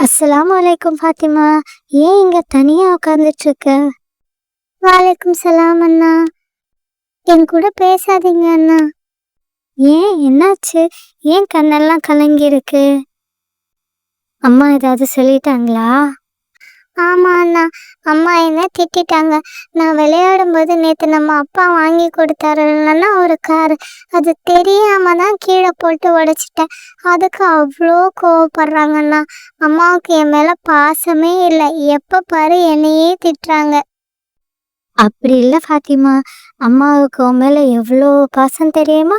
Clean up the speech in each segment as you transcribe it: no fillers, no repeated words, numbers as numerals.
அஸ்ஸலாமு அலைக்கும் ஃபாத்திமா. ஏன் இங்க தனியா உட்காந்துட்டு இருக்க? வாலைக்கும் சலாம் அண்ணா. என் கூட பேசாதீங்க அண்ணா. ஏன், என்னாச்சு? ஏன் கண்ணெல்லாம் கலங்கி இருக்கு? அம்மா ஏதாவது சொல்லிட்டாங்களா? ஆமா அண்ணா, அம்மா என்ன திட்டிட்டாங்க. நான் விளையாடும்போது நேற்று நம்ம அப்பா வாங்கி கொடுத்தாருன்னா ஒரு காரு, அது தெரியாம தான் கீழே போட்டு உடைச்சிட்டேன். அதுக்கு அவ்வளோ கோவப்படுறாங்கண்ணா. அம்மாவுக்கு என் மேலே பாசமே இல்லை, எப்போ பாரு என்னையே திட்டுறாங்க. அப்படி இல்லை ஃபாத்திமா, அம்மாவுக்கு உன் மேலே எவ்வளோ பாசம் தெரியுமா?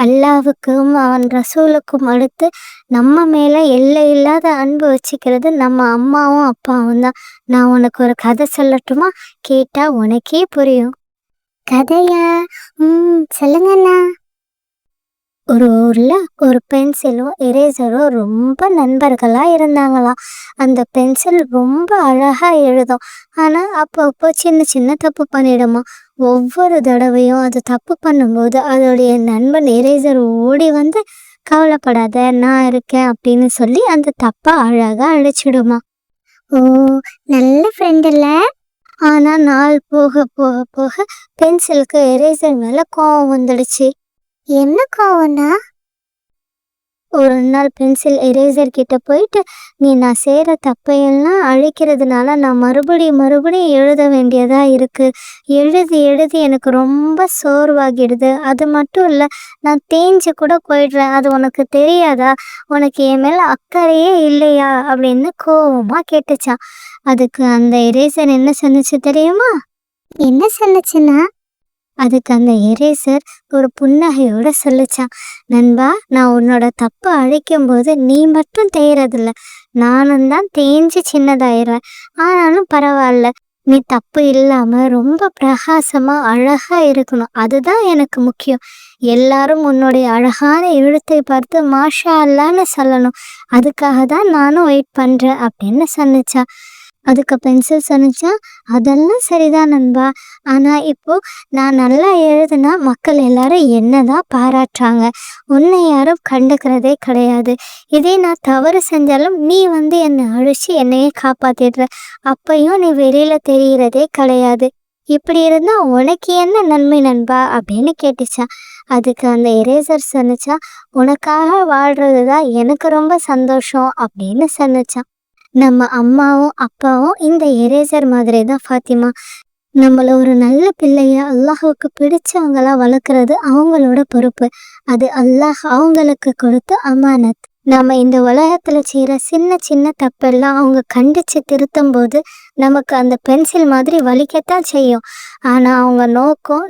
அல்லாவுக்கும் அவன் ரசூலுக்கும் அடுத்து நம்ம மேலே எல்லை இல்லாத அன்பு வச்சுக்கிறது நம்ம அம்மாவும் அப்பாவும் தான். நான் உனக்கு ஒரு கதை சொல்லட்டுமா? கேட்டா உனக்கே புரியும். கதையா? சொல்லுங்கண்ணா. ஒரு ஊர்ல ஒரு பென்சிலும் எரேசரும் ரொம்ப நண்பர்களா இருந்தாங்களாம். அந்த பென்சில் ரொம்ப அழகா எழுதும், ஆனா அப்பப்போ சின்ன சின்ன தப்பு பண்ணிடுமா. ஒவ்வொரு தடவையும் அது தப்பு பண்ணும்போது அதோடைய நண்பன் எரேசர் ஓடி வந்து, கவலைப்படாத நான் இருக்கேன் அப்படின்னு சொல்லி அந்த தப்பை அழகா அழிச்சிடுமா. ஓ, நல்ல ஃப்ரெண்ட் இல்ல. ஆனா நாள் போக போக போக பென்சிலுக்கு எரேசர் மேல கோவம் வந்துடுச்சு. என்ன கோவம்னா? ஒரு நாள் பென்சில் எரேசர் கிட்ட போயிட்டு, நீ நான் செய்கிற தப்பையெல்லாம் அழிக்கிறதுனால நான் மறுபடியும் எழுத வேண்டியதா இருக்கு. எழுதி எழுதி எனக்கு ரொம்ப சோர்வாகிடுது. அது மட்டும் இல்லை, நான் தேஞ்சு கூட போயிடுறேன். அது உனக்கு தெரியாதா? உனக்கு என் மேலே அக்கறையே இல்லையா அப்படின்னு கோவமா கேட்டுச்சான். அதுக்கு அந்த எரேசர் என்ன சொன்னுச்சு தெரியுமா? என்ன சொன்னுச்சுன்னா, அதுக்கு அந்த எரேசர் ஒரு புன்னகையோட சொல்லிச்சான், நண்பா, நான் உன்னோட தப்பை அழிக்கும் போது நீ மட்டும் தேயறதில்ல, நானும் தான் தேஞ்சு சின்னதாயிடுறேன். ஆனாலும் பரவாயில்ல, நீ தப்பு இல்லாம ரொம்ப பிரகாசமா அழகா இருக்கணும், அதுதான் எனக்கு முக்கியம். எல்லாரும் உன்னுடைய அழகான எழுத்தை பார்த்து மாஷா அல்லான்னு சொல்லணும், அதுக்காக தான் நானும் வெயிட் பண்றேன் அப்படின்னு சொன்னிச்சா. அதுக்கு பென்சில் சொன்னிச்சா, அதெல்லாம் சரிதான் நண்பா, ஆனால் இப்போ நான் நல்லா எழுதுனா மக்கள் எல்லாரும் என்னதான் பாராட்டுறாங்க, உன்னை யாரும் கண்டுக்கிறதே கிடையாது. இதே நான் தவறு செஞ்சாலும் நீ வந்து என்னை அழிச்சு என்னையே காப்பாத்திடுற, அப்பையும் நீ வெளியில தெரிகிறதே கிடையாது. இப்படி இருந்தா உனக்கு என்ன நன்மை நண்பா அப்படின்னு கேட்டுச்சா. அதுக்கு அந்த எரேசர் சொன்னிச்சா, உனக்காக வாழ்றது தான் எனக்கு ரொம்ப சந்தோஷம் அப்படின்னு சொன்னிச்சான். நம்ம அம்மாவும் அப்பாவும் இந்த எரேசர் மாதிரி தான் ஃபாத்திமா. நம்மள ஒரு நல்ல பிள்ளைய அல்லாஹுக்கு பிடிச்சவங்களா வளர்க்குறது அவங்களோட பொறுப்பு. அது அல்லாஹ் அவங்களுக்கு கொடுத்த அமானத். நம்ம இந்த உலகத்துல செய்கிற சின்ன சின்ன தப்பெல்லாம் அவங்க கண்டிச்சு திருத்தும் போது நமக்கு அந்த பென்சில் மாதிரி வலிக்கத்தான் செய்யும். ஆனால் அவங்க நோக்கம்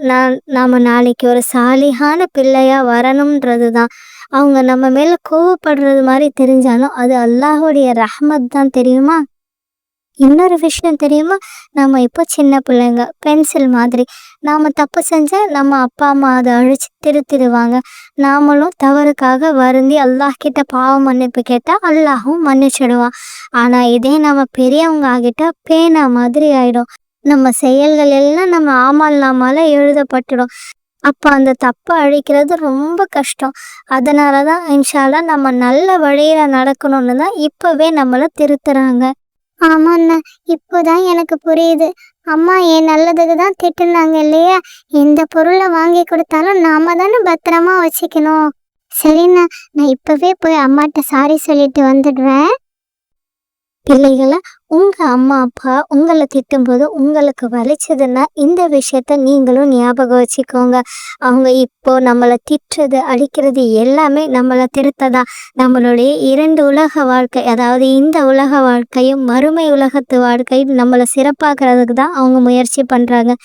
நாம் நாளைக்கு ஒரு சாலிகான பிள்ளையா வரணுன்றது தான். அவங்க நம்ம மேலே கோவப்படுறது மாதிரி தெரிஞ்சாலும் அது அல்லாஹுடைய ரஹ்மத் தான், தெரியுமா? இன்னொரு விஷயம் தெரியுமா? நம்ம இப்போ சின்ன பிள்ளைங்க, பென்சில் மாதிரி. நாம் தப்பு செஞ்சால் நம்ம அப்பா அம்மா அதை அழிச்சு திருத்திடுவாங்க. நாமளும் தவறுக்காக வருந்தி அல்லாஹ் கிட்ட பாவ மன்னிப்பு கேட்டால் அல்லாஹும் மன்னிச்சிடுவான். ஆனால் இதே நம்ம பெரியவங்க ஆகிட்டா பேனா மாதிரி ஆயிடும். நம்ம செயல்கள் எல்லாம் நம்ம ஆமால் நாமால எழுதப்பட்டுடும். அப்போ அந்த தப்பை அழிக்கிறது ரொம்ப கஷ்டம். அதனால தான் இன்ஷா அல்லாஹ் நம்ம நல்ல வழியில் நடக்கணும்னு தான் இப்போவே நம்மளை திருத்துறாங்க. ஆமாண்ணா, இப்போதான் எனக்கு புரியுது. அம்மா என் நல்லதுக்கு தான் திட்டுனாங்க இல்லையா? எந்த பொருளை வாங்கி கொடுத்தாலும் நாம தானே பத்திரமா வச்சுக்கணும். சரிண்ணா, நான் இப்போவே போய் அம்மாட்ட சாரி சொல்லிட்டு வந்துடுறேன். பிள்ளைகளை, உங்கள் அம்மா அப்பா உங்களை திட்டும்போது உங்களுக்கு வலிச்சதுன்னா இந்த விஷயத்த நீங்களும் ஞாபகம் வச்சுக்கோங்க. அவங்க இப்போ நம்மளை திட்டுறது அடிக்கிறது எல்லாமே நம்மளை திருத்ததான். நம்மளுடைய 2 உலக வாழ்க்கை, அதாவது இந்த உலக வாழ்க்கையும் மறுமை உலகத்து வாழ்க்கையும் நம்மளை சிறப்பாக்குறதுக்கு தான் அவங்க முயற்சி பண்ணுறாங்க.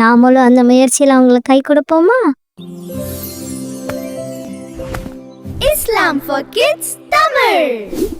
நாமளும் அந்த முயற்சியில் அவங்களுக்கு கை கொடுப்போமா? Islam for Kids Tamil.